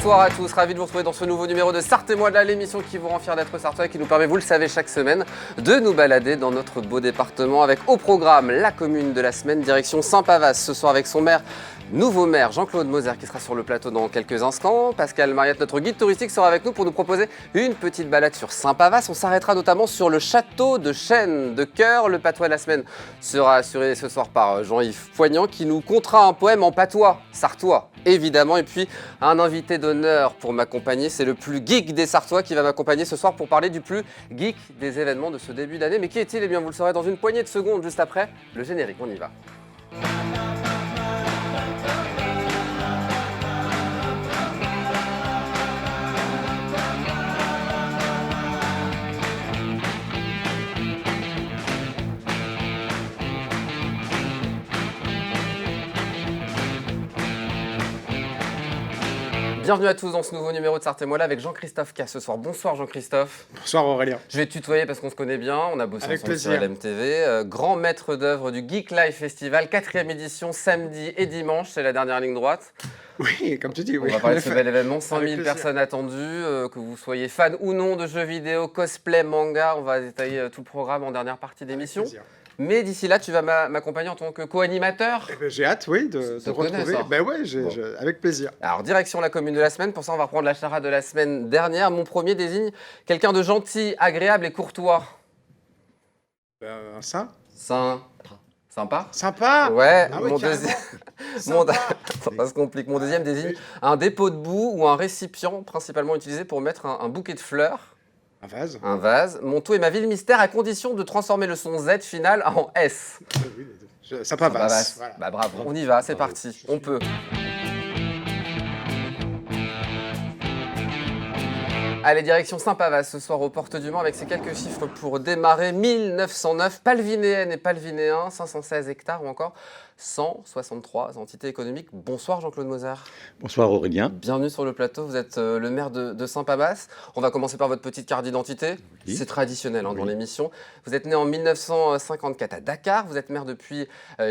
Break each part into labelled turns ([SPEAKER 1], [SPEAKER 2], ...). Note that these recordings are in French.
[SPEAKER 1] Bonsoir à tous, ravi de vous retrouver dans ce nouveau numéro de Sarthe et moi de là, l'émission qui vous rend fiers d'être sartois et qui nous permet, vous le savez, chaque semaine de nous balader dans notre beau département avec au programme la commune de la semaine, direction Saint-Pavas, ce soir avec son maire, nouveau maire Jean-Claude Moser qui sera sur le plateau dans quelques instants. Pascal Mariette, notre guide touristique, sera avec nous pour nous proposer une petite balade sur Saint-Pavas. On s'arrêtera notamment sur le château de Chêne de Cœur. Le patois de la semaine sera assuré ce soir par Jean-Yves Poignant qui nous contera un poème en patois sartois, évidemment. Et puis un invité d'honneur pour m'accompagner, c'est le plus geek des Sartois qui va m'accompagner ce soir pour parler du plus geek des événements de ce début d'année. Mais qui est-il? Eh bien, vous le saurez dans une poignée de secondes juste après le générique. On y va. Bienvenue à tous dans ce nouveau numéro de Sarthe et moi là avec Jean-Christophe K ce soir. Bonsoir Jean-Christophe.
[SPEAKER 2] Bonsoir Aurélien.
[SPEAKER 1] Je vais te tutoyer parce qu'on se connaît bien, on a bossé
[SPEAKER 2] Avec
[SPEAKER 1] ensemble sur
[SPEAKER 2] plaisir.
[SPEAKER 1] LMTV. Grand maître d'œuvre du Geek Live Festival, 4e édition, samedi et dimanche, c'est la dernière ligne droite.
[SPEAKER 2] Oui, comme tu dis,
[SPEAKER 1] On
[SPEAKER 2] oui.
[SPEAKER 1] va parler de ce bel événement, 100
[SPEAKER 2] Avec
[SPEAKER 1] 000
[SPEAKER 2] plaisir.
[SPEAKER 1] personnes attendues, que vous soyez fan ou non de jeux vidéo, cosplay, manga, on va détailler tout le programme en dernière partie d'émission.
[SPEAKER 2] Plaisir.
[SPEAKER 1] Mais d'ici là, tu vas m'accompagner en tant que co-animateur.
[SPEAKER 2] Eh ben, j'ai hâte, oui, de
[SPEAKER 1] Ça te connaît,
[SPEAKER 2] retrouver.
[SPEAKER 1] ça.
[SPEAKER 2] Ben ouais,
[SPEAKER 1] Bon.
[SPEAKER 2] avec plaisir.
[SPEAKER 1] Alors, direction la commune de la semaine. Pour ça, on va reprendre la charade de la semaine dernière. Mon premier désigne quelqu'un de gentil, agréable et courtois.
[SPEAKER 2] Ça
[SPEAKER 1] Sympa.
[SPEAKER 2] Sympa.
[SPEAKER 1] Ouais,
[SPEAKER 2] Ah ouais,
[SPEAKER 1] mon
[SPEAKER 2] carrément.
[SPEAKER 1] deuxième.
[SPEAKER 2] Sympa.
[SPEAKER 1] Ça se complique. Mon deuxième désigne un dépôt de boue ou un récipient principalement utilisé pour mettre un bouquet de fleurs.
[SPEAKER 2] Un vase.
[SPEAKER 1] Un vase. Mon tout est ma ville mystère à condition de transformer le son Z final en S.
[SPEAKER 2] Oui, les deux. Sympa vase. Voilà.
[SPEAKER 1] Bah bravo, on y va, c'est parti, on peut. Allez, direction Saint-Pavas ce soir aux Portes du Mans avec ces quelques chiffres pour démarrer. 1909 palvinéennes et palvinéens, 516 hectares ou encore 163 entités économiques. Bonsoir Jean-Claude Moser.
[SPEAKER 3] Bonsoir Aurélien.
[SPEAKER 1] Bienvenue sur le plateau, vous êtes le maire de Saint-Pavas. On va commencer par votre petite carte d'identité.
[SPEAKER 3] Oui.
[SPEAKER 1] C'est traditionnel dans
[SPEAKER 3] Oui.
[SPEAKER 1] l'émission. Vous êtes né en 1954 à Dakar, vous êtes maire depuis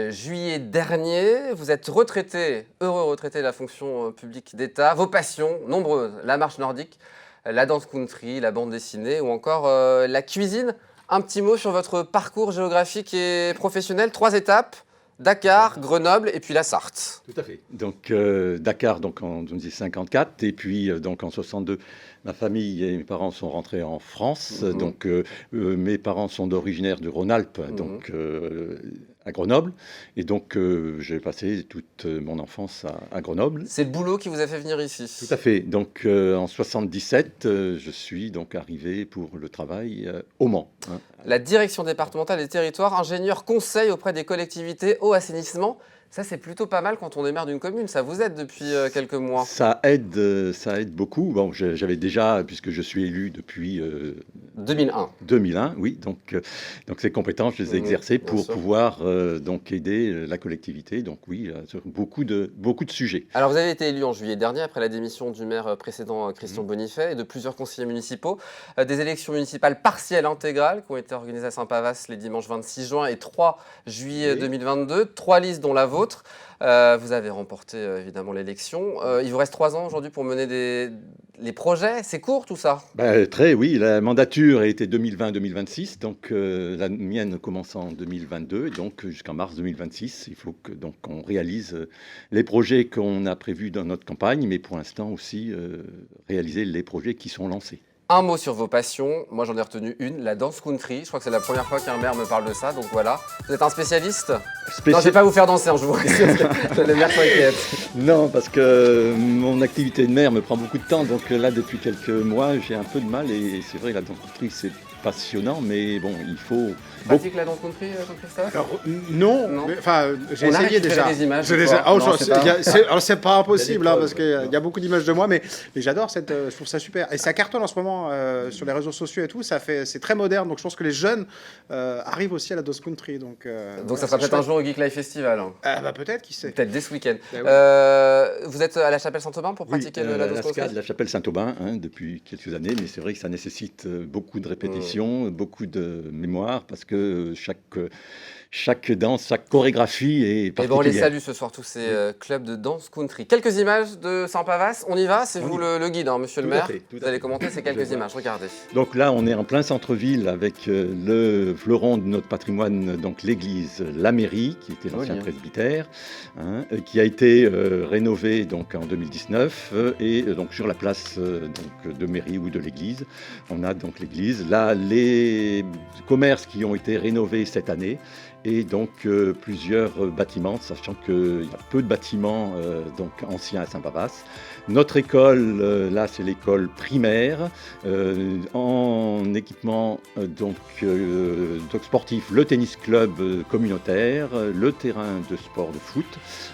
[SPEAKER 1] juillet dernier. Vous êtes retraité, heureux retraité de la fonction publique d'État. Vos passions, nombreuses, la marche nordique, la danse country, la bande dessinée ou encore la cuisine. Un petit mot sur votre parcours géographique et professionnel. 3 étapes, Dakar, Grenoble et puis la Sarthe.
[SPEAKER 3] Tout à fait. Donc Dakar donc en 1954 et puis donc en 62 ma famille et mes parents sont rentrés en France.
[SPEAKER 1] Mhm.
[SPEAKER 3] Donc mes parents sont originaires du Rhône-Alpes donc à Grenoble et donc j'ai passé toute mon enfance à Grenoble.
[SPEAKER 1] C'est le boulot qui vous a fait venir ici.
[SPEAKER 3] Tout à fait. Donc en 77 je suis donc arrivé pour le travail au Mans. Hein.
[SPEAKER 1] La direction départementale des territoires, ingénieur conseil auprès des collectivités, eau, assainissement. Ça, c'est plutôt pas mal quand on est maire d'une commune. Ça vous aide depuis quelques mois.
[SPEAKER 3] Ça aide beaucoup. Bon, j'avais déjà, puisque je suis élu depuis
[SPEAKER 1] 2001.
[SPEAKER 3] 2001, oui. Donc ces compétences, je les ai exercées
[SPEAKER 1] bien
[SPEAKER 3] pour
[SPEAKER 1] sûr.
[SPEAKER 3] pouvoir donc aider la collectivité. Donc oui, sur beaucoup de sujets.
[SPEAKER 1] Alors, vous avez été élu en juillet dernier après la démission du maire précédent Christian Bonifay et de plusieurs conseillers municipaux. Des élections municipales partielles intégrales qui ont été organisées à Saint-Pavas les dimanches 26 juin et 3 juillet
[SPEAKER 3] Oui.
[SPEAKER 1] 2022. 3 listes dont la vôtre. Vous avez remporté évidemment l'élection. Il vous reste 3 ans aujourd'hui pour mener les projets. C'est court tout ça?
[SPEAKER 3] Oui, la mandature a été 2020-2026, donc la mienne commence en 2022, et donc jusqu'en mars 2026, il faut que donc on réalise les projets qu'on a prévus dans notre campagne, mais pour l'instant aussi réaliser les projets qui sont lancés.
[SPEAKER 1] Un mot sur vos passions. Moi, j'en ai retenu une, la danse country. Je crois que c'est la première fois qu'un maire me parle de ça, donc voilà. Vous êtes un spécialiste? Non, je vais pas vous faire danser, hein, je vous rassure, parce que le maire s'inquiète.
[SPEAKER 3] Non, parce que mon activité de maire me prend beaucoup de temps, donc là, depuis quelques mois, j'ai un peu de mal, et c'est vrai, la danse country, c'est passionnant, mais bon, il faut...
[SPEAKER 1] Pratique la danse country, Jean-Christophe?
[SPEAKER 2] Alors, non,
[SPEAKER 1] Non.
[SPEAKER 2] mais, enfin, j'ai
[SPEAKER 1] On a
[SPEAKER 2] essayé
[SPEAKER 1] récupéré
[SPEAKER 2] déjà.
[SPEAKER 1] des images
[SPEAKER 2] Je
[SPEAKER 1] de
[SPEAKER 2] les
[SPEAKER 1] toi.
[SPEAKER 2] ai- oh,
[SPEAKER 1] Non,
[SPEAKER 2] je-
[SPEAKER 1] c'est pas-
[SPEAKER 2] alors c'est pas impossible,
[SPEAKER 3] Il y a
[SPEAKER 2] hein,
[SPEAKER 3] des
[SPEAKER 2] parce qu'il y a beaucoup d'images de moi, mais j'adore cette. Je trouve ça super. Et ça cartonne en ce moment sur les réseaux sociaux et tout. C'est très moderne, donc je pense que les jeunes arrivent aussi à la danse country. Donc
[SPEAKER 1] Ça sera peut-être un jour au Geek Live Festival. Hein.
[SPEAKER 2] Peut-être, qui sait.
[SPEAKER 1] Peut-être dès ce week-end.
[SPEAKER 2] Ben oui.
[SPEAKER 1] Vous êtes à la chapelle Saint-Aubin pour pratiquer la danse country?
[SPEAKER 3] de la chapelle Saint-Aubin depuis quelques années, mais c'est vrai que ça nécessite beaucoup de répétitions, beaucoup de mémoire, parce que chaque danse, chaque chorégraphie est
[SPEAKER 1] Et bon, on les
[SPEAKER 3] particulière.
[SPEAKER 1] salue ce soir, tous ces clubs de danse country. Quelques images de Saint-Pavas, on y va, c'est
[SPEAKER 3] On
[SPEAKER 1] vous
[SPEAKER 3] y va.
[SPEAKER 1] le guide, hein, monsieur le
[SPEAKER 3] Tout à
[SPEAKER 1] maire.
[SPEAKER 3] fait, tout à
[SPEAKER 1] Vous allez
[SPEAKER 3] fait.
[SPEAKER 1] commenter ces quelques images, regardez.
[SPEAKER 3] Donc là, on est en plein centre-ville avec le fleuron de notre patrimoine, donc l'église, la mairie, qui était l'ancien
[SPEAKER 1] Joli, hein.
[SPEAKER 3] presbytère, qui a été rénové donc en 2019 et donc sur la place donc de mairie ou de l'église, on a donc l'église. Là, les commerces qui ont été rénovés cette année et donc plusieurs bâtiments, sachant qu'il y a peu de bâtiments donc anciens à Saint-Pavas. Notre école, là, c'est l'école primaire, en équipement donc sportif, le tennis club communautaire, le terrain de sport de foot,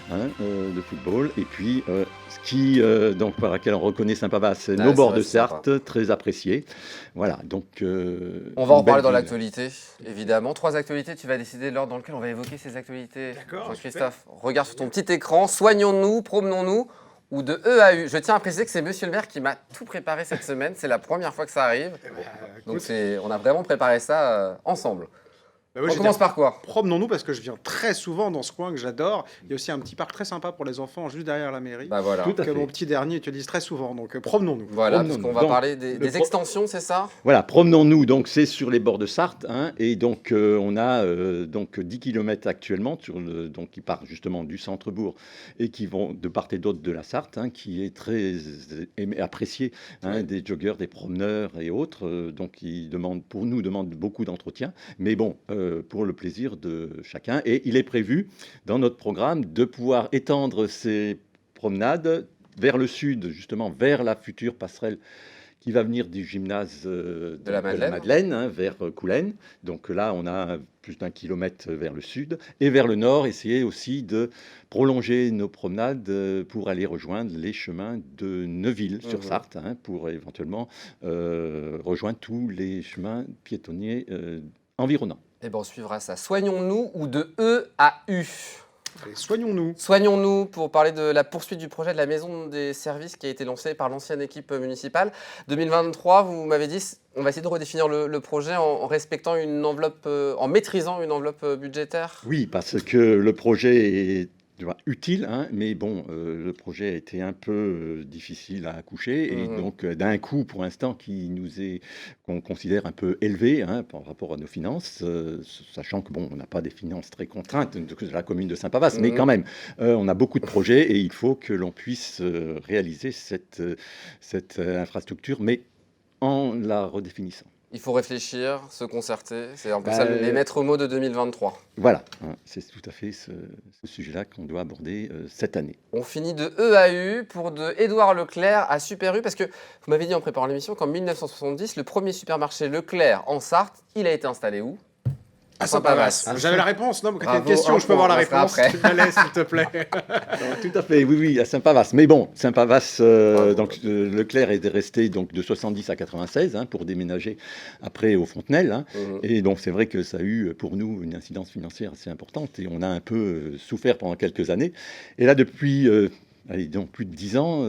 [SPEAKER 3] de football, et puis ski, donc par laquelle on reconnaît Saint-Pavas, nos bords
[SPEAKER 1] vrai,
[SPEAKER 3] de
[SPEAKER 1] c'est sympa.
[SPEAKER 3] Sarthe, très appréciés. Voilà, donc
[SPEAKER 1] On va en
[SPEAKER 3] une
[SPEAKER 1] reparler
[SPEAKER 3] belle
[SPEAKER 1] dans
[SPEAKER 3] ville.
[SPEAKER 1] l'actualité, évidemment. 3 actualités, tu vas décider de l'ordre dans lequel on va évoquer ces actualités.
[SPEAKER 2] D'accord,
[SPEAKER 1] Jean-Christophe, regarde sur ton petit écran, soignons-nous, promenons-nous, ou de E à U. Je tiens à préciser que c'est monsieur le maire qui m'a tout préparé cette semaine, c'est la première fois que ça arrive. Donc on a vraiment préparé ça ensemble. On commence par quoi?
[SPEAKER 2] Promenons-nous parce que je viens très souvent dans ce coin que j'adore. Il y a aussi un petit parc très sympa pour les enfants juste derrière la mairie.
[SPEAKER 1] Bah voilà.
[SPEAKER 3] Tout à
[SPEAKER 2] Que
[SPEAKER 3] fait.
[SPEAKER 2] mon petit dernier utilise très souvent. Donc promenons-nous.
[SPEAKER 1] Voilà, parce
[SPEAKER 3] Promenons-nous.
[SPEAKER 1] qu'on va
[SPEAKER 3] Donc,
[SPEAKER 1] parler des extensions, c'est ça?
[SPEAKER 3] Voilà, promenons-nous, donc c'est sur les bords de Sarthe, et donc on a donc 10 km actuellement donc qui partent justement du centre-bourg et qui vont de part et d'autre de la Sarthe, qui est très apprécié des joggeurs, des promeneurs et autres, donc qui demandent beaucoup d'entretien, mais bon, pour le plaisir de chacun. Et il est prévu dans notre programme de pouvoir étendre ces promenades vers le sud, justement vers la future passerelle qui va venir du gymnase de
[SPEAKER 1] la
[SPEAKER 3] Madeleine, vers Coulennes. Donc là, on a plus d'1 kilomètre vers le sud. Et vers le nord, essayer aussi de prolonger nos promenades pour aller rejoindre les chemins de Neuville-sur-Sarthe, pour éventuellement rejoindre tous les chemins piétonniers environnants.
[SPEAKER 1] Eh bien, on suivra ça. Soignons-nous ou de E à U?
[SPEAKER 2] Allez, soignons-nous.
[SPEAKER 1] Soignons-nous pour parler de la poursuite du projet de la maison des services qui a été lancé par l'ancienne équipe municipale. 2023, vous m'avez dit, on va essayer de redéfinir le projet en respectant une enveloppe, en maîtrisant une enveloppe budgétaire.
[SPEAKER 3] Oui, parce que le projet est utile, mais bon, le projet a été un peu difficile à accoucher et donc d'un coût pour l'instant qu'on considère un peu élevé par rapport à nos finances, sachant que bon, on n'a pas des finances très contraintes de la commune de Saint-Pavas, mais quand même, on a beaucoup de projets et il faut que l'on puisse réaliser cette infrastructure, mais en la redéfinissant.
[SPEAKER 1] Il faut réfléchir, se concerter. C'est un peu ça les maîtres mots de 2023.
[SPEAKER 3] Voilà, c'est tout à fait ce sujet-là qu'on doit aborder cette année.
[SPEAKER 1] On finit de E à U pour de Édouard Leclerc à Super U, parce que vous m'avez dit en préparant l'émission qu'en 1970, le premier supermarché Leclerc en Sarthe, il a été installé où?
[SPEAKER 2] À Saint-Pavas. J'avais la réponse, non?
[SPEAKER 1] Bravo,
[SPEAKER 2] Quelle question? Je peux avoir la
[SPEAKER 1] on
[SPEAKER 2] réponse?
[SPEAKER 1] sera
[SPEAKER 2] Tu me la laisses, s'il te plaît.
[SPEAKER 3] Tout à fait, oui, à Saint-Pavas. Mais bon, Saint-Pavas, donc Leclerc est resté donc de 70 à 96 pour déménager après au Fontenelle. Et donc c'est vrai que ça a eu pour nous une incidence financière assez importante et on a un peu souffert pendant quelques années. Et là depuis donc plus de 10 ans,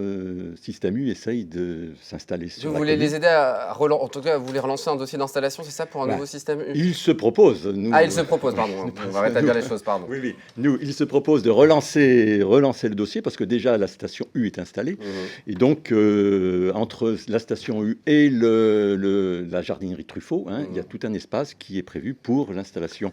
[SPEAKER 3] Système U essaye de s'installer sur
[SPEAKER 1] Vous
[SPEAKER 3] la
[SPEAKER 1] voulez
[SPEAKER 3] commune.
[SPEAKER 1] les aider à relancer, en tout cas, vous voulez relancer un dossier d'installation, c'est ça, pour un nouveau système U?
[SPEAKER 3] Il se propose.
[SPEAKER 1] Il se propose, pardon. On va rétablir les choses, pardon.
[SPEAKER 3] Oui. Nous, il se propose de relancer le dossier parce que déjà la station U est installée. Et donc, entre la station U et la jardinerie Truffaut, il y a tout un espace qui est prévu pour l'installation.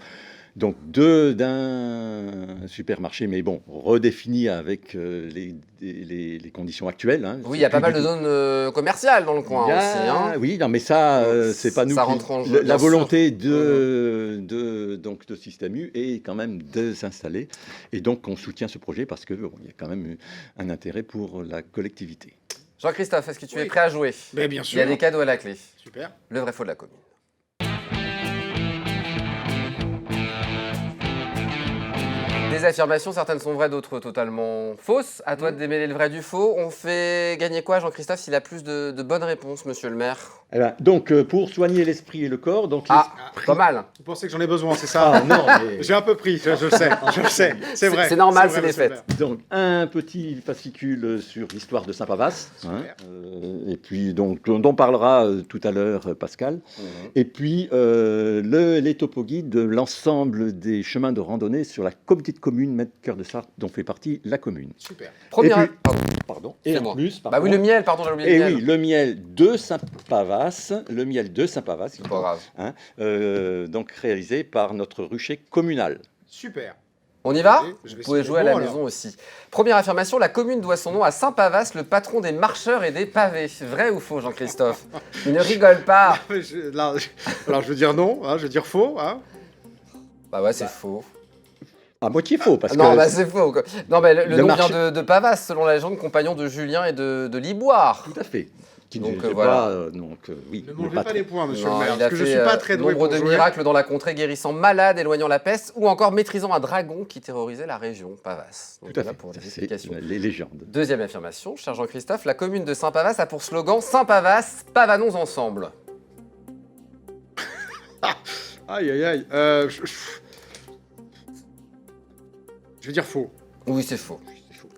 [SPEAKER 3] Donc d'un supermarché, mais bon, redéfini avec les conditions actuelles.
[SPEAKER 1] Oui, il y a pas mal de zones commerciales dans le coin aussi.
[SPEAKER 3] Oui, non, mais ça, c'est pas nous.
[SPEAKER 1] Ça rentre en jeu.
[SPEAKER 3] La volonté de Système U est quand même de s'installer. Et donc, on soutient ce projet parce qu'il y a quand même un intérêt pour la collectivité.
[SPEAKER 1] Jean-Christophe, est-ce que tu es prêt à jouer?
[SPEAKER 2] Mais bien
[SPEAKER 1] Il
[SPEAKER 2] sûr.
[SPEAKER 1] y a des cadeaux à la clé.
[SPEAKER 2] Super.
[SPEAKER 1] Le vrai faux de la commune. Des affirmations, certaines sont vraies, d'autres totalement fausses. À toi de démêler le vrai du faux. On fait gagner quoi, Jean-Christophe, s'il a plus de bonnes réponses, monsieur le maire?
[SPEAKER 3] Eh ben, donc, pour soigner l'esprit et le corps, donc
[SPEAKER 1] Ah, pas mal.
[SPEAKER 2] Vous pensez que j'en ai besoin, c'est ça?
[SPEAKER 3] Ah, non, mais-
[SPEAKER 2] J'ai un peu pris, je le sais, c'est vrai.
[SPEAKER 1] C'est normal,
[SPEAKER 2] vrai,
[SPEAKER 1] c'est les
[SPEAKER 2] monsieur le
[SPEAKER 1] fêtes.
[SPEAKER 2] maire.
[SPEAKER 3] donc un petit fascicule sur l'histoire de Saint-Pavas, hein, et puis donc dont parlera tout à l'heure Pascal. Et puis les topoguides de l'ensemble des chemins de randonnée sur la communauté de communes Maître Cœur de Sarthe, dont fait partie la commune.
[SPEAKER 2] Super.
[SPEAKER 1] Première.
[SPEAKER 3] Et puis-
[SPEAKER 1] Pardon.
[SPEAKER 3] Pardon. Et
[SPEAKER 1] C'est
[SPEAKER 3] en
[SPEAKER 1] moi.
[SPEAKER 3] plus, par
[SPEAKER 1] Bah oui,
[SPEAKER 3] contre-
[SPEAKER 1] le miel, pardon, j'ai oublié
[SPEAKER 3] Et
[SPEAKER 1] le miel.
[SPEAKER 3] oui, le miel de Saint-Pavas,
[SPEAKER 1] C'est pas grave.
[SPEAKER 3] hein, donc réalisé par notre rucher communal.
[SPEAKER 2] Super.
[SPEAKER 1] On y va?
[SPEAKER 2] Je vais
[SPEAKER 1] Vous pouvez
[SPEAKER 2] essayer
[SPEAKER 1] jouer à
[SPEAKER 2] le
[SPEAKER 1] la
[SPEAKER 2] bon, alors.
[SPEAKER 1] maison aussi. Première affirmation, la commune doit son nom à Saint-Pavas, le patron des marcheurs et des pavés. Vrai ou faux, Jean-Christophe? Il ne rigole pas.
[SPEAKER 2] Alors je veux dire non, hein, je veux dire faux. Hein.
[SPEAKER 1] Bah ouais, c'est faux.
[SPEAKER 3] À moitié faux, parce
[SPEAKER 1] Non,
[SPEAKER 3] que
[SPEAKER 1] bah c'est faux. Quoi. Non, mais le
[SPEAKER 3] Le
[SPEAKER 1] nom
[SPEAKER 3] marché-
[SPEAKER 1] vient de Pavas, selon la légende, compagnon de Julien et de Liboire.
[SPEAKER 3] tout à fait. Qui
[SPEAKER 1] Donc,
[SPEAKER 3] n'est
[SPEAKER 1] voilà.
[SPEAKER 3] pas, oui,
[SPEAKER 2] Ne
[SPEAKER 3] le
[SPEAKER 2] mangez
[SPEAKER 3] patron.
[SPEAKER 2] pas les points, monsieur
[SPEAKER 1] Non,
[SPEAKER 2] le maire,
[SPEAKER 1] il a
[SPEAKER 2] parce que je
[SPEAKER 1] fait
[SPEAKER 2] suis pas très doué
[SPEAKER 1] nombre
[SPEAKER 2] pour
[SPEAKER 1] de
[SPEAKER 2] jouer.
[SPEAKER 1] miracles dans la contrée, guérissant malades, éloignant la peste, ou encore maîtrisant un dragon qui terrorisait la région, Pavas. Donc
[SPEAKER 3] Tout à
[SPEAKER 1] voilà
[SPEAKER 3] fait.
[SPEAKER 1] pour les
[SPEAKER 3] C'est
[SPEAKER 1] explications.
[SPEAKER 3] les légendes.
[SPEAKER 1] Deuxième affirmation, cher Jean-Christophe, la commune de Saint-Pavas a pour slogan Saint-Pavas, pavanons ensemble.
[SPEAKER 2] Aïe, aïe, aïe. Je vais dire faux.
[SPEAKER 1] Oui, c'est faux.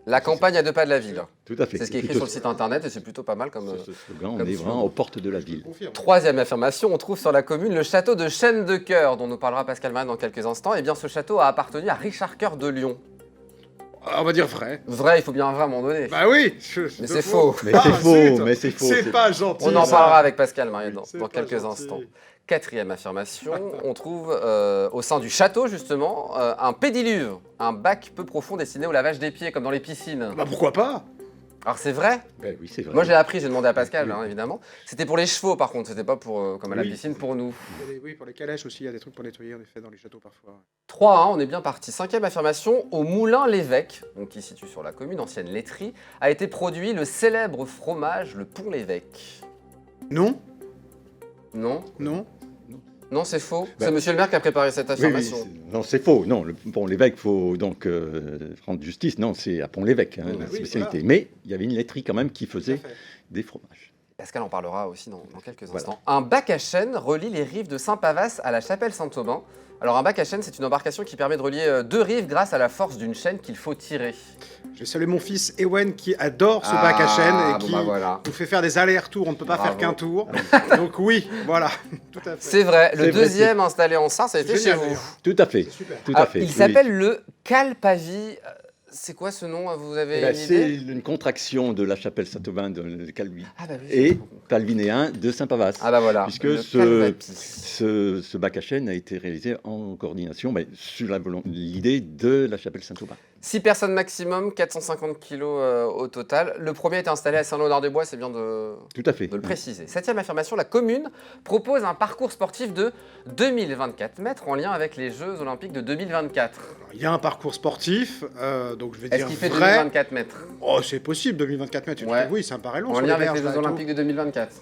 [SPEAKER 1] La campagne à 2 pas de la ville.
[SPEAKER 3] Tout à fait.
[SPEAKER 1] C'est ce qui est écrit
[SPEAKER 3] Plutôt-
[SPEAKER 1] sur le site internet et c'est plutôt pas mal comme.
[SPEAKER 3] Ce slogan, on
[SPEAKER 1] comme
[SPEAKER 3] est
[SPEAKER 1] slogan.
[SPEAKER 3] vraiment aux portes de la ville.
[SPEAKER 2] Je confirme.
[SPEAKER 1] Troisième affirmation, on trouve sur la commune le château de Chêne de Cœur, dont nous parlera Pascal Marin dans quelques instants. Et bien, ce château a appartenu à Richard Cœur de Lyon.
[SPEAKER 2] Ah, on va dire vrai.
[SPEAKER 1] Vrai, il faut bien un vrai à un moment donné.
[SPEAKER 2] Bah oui.
[SPEAKER 1] Mais c'est faux.
[SPEAKER 3] Mais
[SPEAKER 2] Ah,
[SPEAKER 3] c'est faux,
[SPEAKER 2] zut.
[SPEAKER 3] mais c'est faux.
[SPEAKER 2] C'est pas gentil.
[SPEAKER 1] On en
[SPEAKER 2] ça.
[SPEAKER 1] parlera avec Pascal Marin dans
[SPEAKER 2] C'est
[SPEAKER 1] dans
[SPEAKER 2] pas
[SPEAKER 1] quelques
[SPEAKER 2] gentil.
[SPEAKER 1] instants. Quatrième affirmation, on trouve au sein du château justement un pédiluve, un bac peu profond destiné au lavage des pieds comme dans les piscines.
[SPEAKER 2] Bah pourquoi pas?
[SPEAKER 1] Alors c'est vrai?
[SPEAKER 3] Ben oui, c'est vrai.
[SPEAKER 1] Moi j'ai appris, j'ai demandé à Pascal
[SPEAKER 3] Oui.
[SPEAKER 1] hein, évidemment. C'était pour les chevaux par contre, c'était pas pour comme à la
[SPEAKER 2] Oui.
[SPEAKER 1] piscine pour nous.
[SPEAKER 2] Oui, pour les calèches aussi, il y a des trucs pour nettoyer en effet dans les châteaux parfois.
[SPEAKER 1] 3-1, on est bien parti. Cinquième affirmation, au Moulin l'Évêque, donc qui se situe sur la commune, ancienne laiterie, a été produit le célèbre fromage, le Pont l'Évêque.
[SPEAKER 2] Non,
[SPEAKER 1] Non?
[SPEAKER 2] non.
[SPEAKER 1] Non, c'est faux.
[SPEAKER 3] Bah,
[SPEAKER 1] C'est monsieur le maire qui a préparé cette
[SPEAKER 3] Oui, oui,
[SPEAKER 1] affirmation.
[SPEAKER 3] non, c'est faux. Non, bon, l'évêque, faut donc rendre justice. Non, c'est à Pont-l'Évêque, hein, la
[SPEAKER 2] Oui,
[SPEAKER 3] spécialité. Mais il y avait une laiterie quand même qui
[SPEAKER 2] Tout à
[SPEAKER 3] faisait
[SPEAKER 2] fait.
[SPEAKER 3] des fromages.
[SPEAKER 1] Pascal en parlera aussi dans quelques
[SPEAKER 3] Voilà.
[SPEAKER 1] instants. Un bac à chêne relie les rives de Saint-Pavas à la chapelle Saint-Aubin. Alors un bac à chêne, c'est une embarcation qui permet de relier 2 rives grâce à la force d'une chaîne qu'il faut tirer.
[SPEAKER 2] Je vais saluer mon fils Ewen qui adore ce bac à chaîne et
[SPEAKER 1] bon
[SPEAKER 2] qui
[SPEAKER 1] bah voilà.
[SPEAKER 2] nous fait faire des allers-retours. On ne peut pas
[SPEAKER 1] Bravo.
[SPEAKER 2] faire qu'un tour. Donc oui, voilà, tout à fait.
[SPEAKER 1] C'est vrai, le
[SPEAKER 3] C'est vrai,
[SPEAKER 1] deuxième installé en Sarre, ça a été
[SPEAKER 2] C'est
[SPEAKER 1] chez
[SPEAKER 2] génial,
[SPEAKER 1] vous.
[SPEAKER 2] d'ailleurs.
[SPEAKER 3] Tout à fait.
[SPEAKER 2] C'est super.
[SPEAKER 3] Tout
[SPEAKER 1] Ah,
[SPEAKER 3] à fait.
[SPEAKER 1] il
[SPEAKER 3] oui.
[SPEAKER 1] s'appelle le Calpavi. C'est quoi ce nom? Vous avez
[SPEAKER 3] Eh ben,
[SPEAKER 1] une
[SPEAKER 3] c'est
[SPEAKER 1] idée?
[SPEAKER 3] une contraction de la chapelle Saint-Aubin de Calvi
[SPEAKER 1] Ah bah oui.
[SPEAKER 3] et palvinéen de Saint-Pavas.
[SPEAKER 1] Ah bah voilà.
[SPEAKER 3] Puisque
[SPEAKER 1] le
[SPEAKER 3] ce,
[SPEAKER 1] Calvapi.
[SPEAKER 3] ce bac à chêne a été réalisé en coordination sur l'idée de la chapelle Saint-Aubin.
[SPEAKER 1] 6 personnes maximum, 450 kilos au total. Le premier a été installé à Saint-Léonard-des-Bois, c'est bien de
[SPEAKER 3] Tout à fait.
[SPEAKER 1] le préciser. Septième affirmation, la commune propose un parcours sportif de 2024 mètres en lien avec les Jeux Olympiques de 2024.
[SPEAKER 2] Il y a un parcours sportif, donc je vais
[SPEAKER 1] Est-ce
[SPEAKER 2] dire
[SPEAKER 1] qu'il fait
[SPEAKER 2] vrai.
[SPEAKER 1] 2024 mètres
[SPEAKER 2] Oh, c'est possible, 2024 mètres. Tu te
[SPEAKER 1] Ouais.
[SPEAKER 2] dis, oui, ça me paraît long.
[SPEAKER 1] en
[SPEAKER 2] sur
[SPEAKER 1] lien
[SPEAKER 2] les
[SPEAKER 1] avec
[SPEAKER 2] berges,
[SPEAKER 1] les
[SPEAKER 2] là,
[SPEAKER 1] Jeux
[SPEAKER 2] et tout.
[SPEAKER 1] Olympiques de 2024?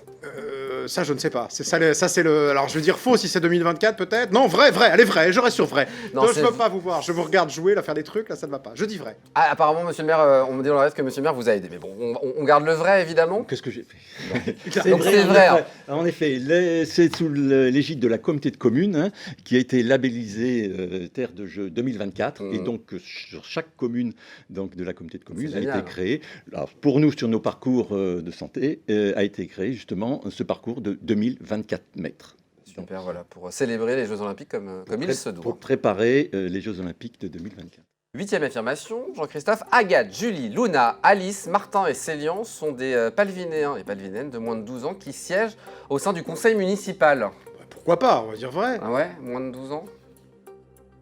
[SPEAKER 2] Ça, je ne sais pas. C'est ça, ça c'est le. Alors, je veux dire faux si c'est 2024 peut-être. Non, vrai, vrai. Allez, vrai. Je reste sur vrai.
[SPEAKER 1] Non,
[SPEAKER 2] Non, je
[SPEAKER 1] c'est-
[SPEAKER 2] ne veux pas vous voir. Je vous regarde jouer, là, faire des trucs. Là, ça ne va pas. Je dis vrai.
[SPEAKER 1] Ah, apparemment, monsieur le maire, on me dit dans le reste que monsieur le maire vous a aidé. Mais bon, on garde le vrai évidemment.
[SPEAKER 3] Qu'est-ce que j'ai fait
[SPEAKER 1] Donc c'est vrai, hein.
[SPEAKER 3] En effet, c'est sous l'égide de la communauté de communes hein, qui a été labellisée Terre de Jeux 2024. Et donc, sur chaque commune donc, de la communauté de communes
[SPEAKER 1] C'est
[SPEAKER 3] a
[SPEAKER 1] génial.
[SPEAKER 3] été créé, alors, pour nous, sur nos parcours de santé, a été créé justement ce parcours de 2024 mètres.
[SPEAKER 1] Super, voilà, pour célébrer les Jeux Olympiques comme il se
[SPEAKER 3] Pour
[SPEAKER 1] doit.
[SPEAKER 3] préparer les Jeux Olympiques de 2024.
[SPEAKER 1] Huitième affirmation, Jean-Christophe, Agathe, Julie, Luna, Alice, Martin et Célian sont des palvinéens et palvinéennes de moins de 12 ans qui siègent au sein du conseil municipal.
[SPEAKER 2] Bah, pourquoi pas? On va dire vrai.
[SPEAKER 1] Ah ouais, moins de 12 ans?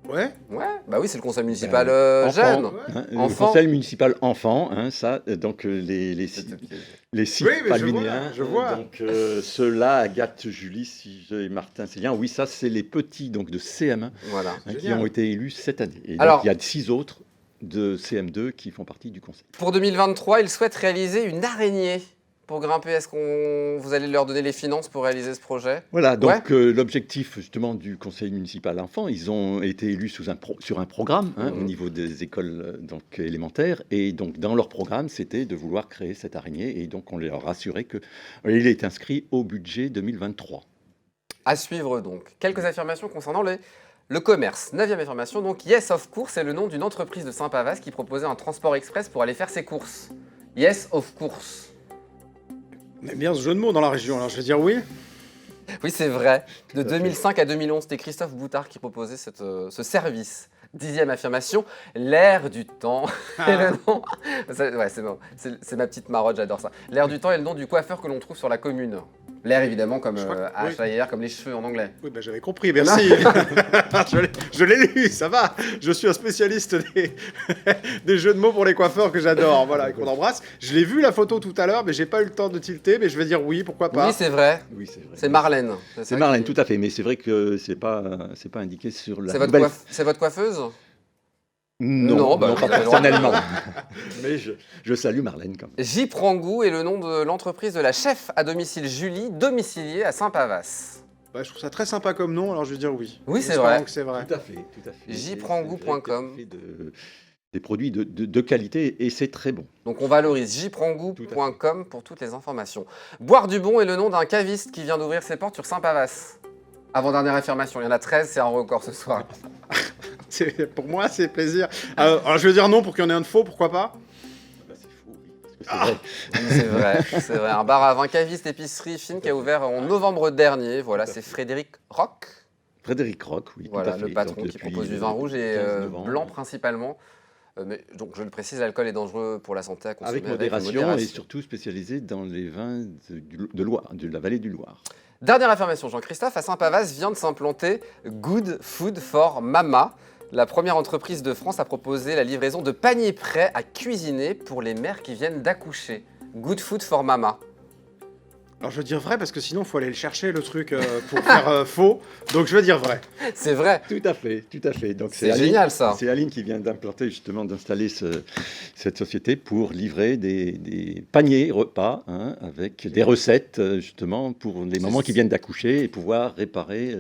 [SPEAKER 2] Ouais.
[SPEAKER 1] Ouais, bah oui, c'est le conseil municipal
[SPEAKER 3] enfant.
[SPEAKER 1] jeune.
[SPEAKER 2] Ouais.
[SPEAKER 3] Hein, le
[SPEAKER 1] Enfant.
[SPEAKER 3] conseil municipal enfant, hein, ça, donc les six
[SPEAKER 2] Oui, mais
[SPEAKER 3] palvinéens,
[SPEAKER 2] je vois.
[SPEAKER 3] donc ceux-là, Agathe, Julie, et Martin, Célien, oui, ça, c'est les petits donc de CM1
[SPEAKER 1] Voilà.
[SPEAKER 3] hein, qui
[SPEAKER 2] Génial.
[SPEAKER 3] ont été élus cette année. Et
[SPEAKER 1] Alors-
[SPEAKER 3] donc, il y a 6 autres de CM2 qui font partie du conseil.
[SPEAKER 1] Pour 2023, ils souhaitent réaliser une araignée pour grimper? Est-ce que vous allez leur donner les finances pour réaliser ce projet?
[SPEAKER 3] Voilà, donc l'objectif justement du conseil municipal enfants, ils ont été élus sur un programme au niveau des écoles donc, élémentaires. Et donc dans leur programme, c'était de vouloir créer cette araignée. Et donc on leur a assuré qu'il est inscrit au budget 2023.
[SPEAKER 1] À suivre donc. Quelques affirmations concernant le commerce. 9e affirmation, donc Yes of Course est le nom d'une entreprise de Saint-Pavas qui proposait un transport express pour aller faire ses courses. Yes of Course.
[SPEAKER 2] On aime bien ce jeu de mots dans la région, alors je vais dire oui.
[SPEAKER 1] Oui, c'est vrai. De 2005 à 2011, c'était Christophe Boutard qui proposait ce service. 10e affirmation, l'air du temps est le nom. Ouais, c'est bon. C'est ma petite marotte, j'adore ça. L'air du temps est le nom du coiffeur que l'on trouve sur la commune. L'air, évidemment, comme H-A-I-R, comme les cheveux en anglais.
[SPEAKER 2] Oui, j'avais compris, merci. Je l'ai lu, ça va. Je suis un spécialiste des jeux de mots pour les coiffeurs que j'adore, voilà, et qu'on embrasse. Je l'ai vu la photo tout à l'heure, mais j'ai pas eu le temps de tilter, mais je vais dire oui, pourquoi pas.
[SPEAKER 1] Oui, c'est vrai.
[SPEAKER 3] Oui, c'est vrai.
[SPEAKER 1] C'est Marlène.
[SPEAKER 3] C'est Marlène, tout à fait. Mais c'est vrai que c'est pas indiqué sur la
[SPEAKER 1] C'est votre coiffeuse?
[SPEAKER 3] Non, pas personnellement. Mais je salue Marlène quand même.
[SPEAKER 1] J'y prends goût est le nom de l'entreprise de la chef à domicile Julie, domiciliée à Saint-Pavas.
[SPEAKER 2] Je trouve ça très sympa comme nom, alors je vais dire oui.
[SPEAKER 1] Oui, c'est vrai.
[SPEAKER 2] C'est vrai.
[SPEAKER 3] Tout à fait.
[SPEAKER 1] J'yprendgoût.com.
[SPEAKER 3] Des produits de qualité et c'est très bon.
[SPEAKER 1] Donc on valorise j'yprendgoût.com pour toutes les informations. Boire du bon est le nom d'un caviste qui vient d'ouvrir ses portes sur Saint-Pavas. Avant-dernière affirmation, il y en a 13, c'est un record ce soir.
[SPEAKER 2] Pour moi, c'est plaisir. Alors je vais dire non pour qu'il y en ait un de faux, pourquoi pas?
[SPEAKER 3] C'est faux, oui, parce que
[SPEAKER 1] c'est vrai. C'est vrai. Un bar à vin caviste épicerie fine qui a ouvert en novembre dernier. Voilà, c'est Frédéric Roch.
[SPEAKER 3] Frédéric Roch, oui.
[SPEAKER 1] Voilà,
[SPEAKER 3] tout à fait.
[SPEAKER 1] le patron
[SPEAKER 3] Donc,
[SPEAKER 1] qui propose du vin rouge et
[SPEAKER 3] novembre,
[SPEAKER 1] blanc principalement. Mais, donc je le précise, l'alcool est dangereux pour la santé à consommer
[SPEAKER 3] avec modération et surtout spécialisé dans les vins de Loire, de la vallée du Loire.
[SPEAKER 1] Dernière affirmation, Jean-Christophe, à Saint-Pavas vient de s'implanter Good Food for Mama. La première entreprise de France a proposé la livraison de paniers prêts à cuisiner pour les mères qui viennent d'accoucher. Good Food for Mama.
[SPEAKER 2] Alors je veux dire vrai parce que sinon il faut aller le chercher le truc pour faire faux. Donc je veux dire vrai.
[SPEAKER 1] C'est vrai.
[SPEAKER 3] Tout à fait, tout à fait. Donc
[SPEAKER 1] c'est génial ça.
[SPEAKER 3] C'est Aline qui vient d'installer cette société pour livrer des paniers repas avec des recettes justement pour les mamans qui viennent d'accoucher et pouvoir réparer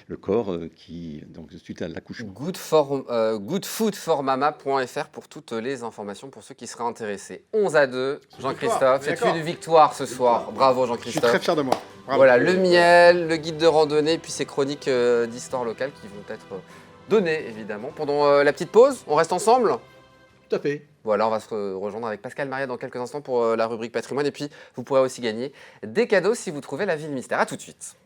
[SPEAKER 3] le corps donc suite à l'accouchement.
[SPEAKER 1] Goodfoodformama.fr pour toutes les informations pour ceux qui seraient intéressés. 11-2, Jean-Christophe, c'est une victoire ce soir. Bravo Jean-Christophe.
[SPEAKER 2] Je suis très fier de moi. Bravo.
[SPEAKER 1] Voilà, le miel, le guide de randonnée, puis ces chroniques d'histoire locale qui vont être données, évidemment. Pendant la petite pause, on reste ensemble?
[SPEAKER 3] Tout à fait.
[SPEAKER 1] Voilà, on va se rejoindre avec Pascal Maria dans quelques instants pour la rubrique patrimoine. Et puis, vous pourrez aussi gagner des cadeaux si vous trouvez la ville mystère. A tout de suite.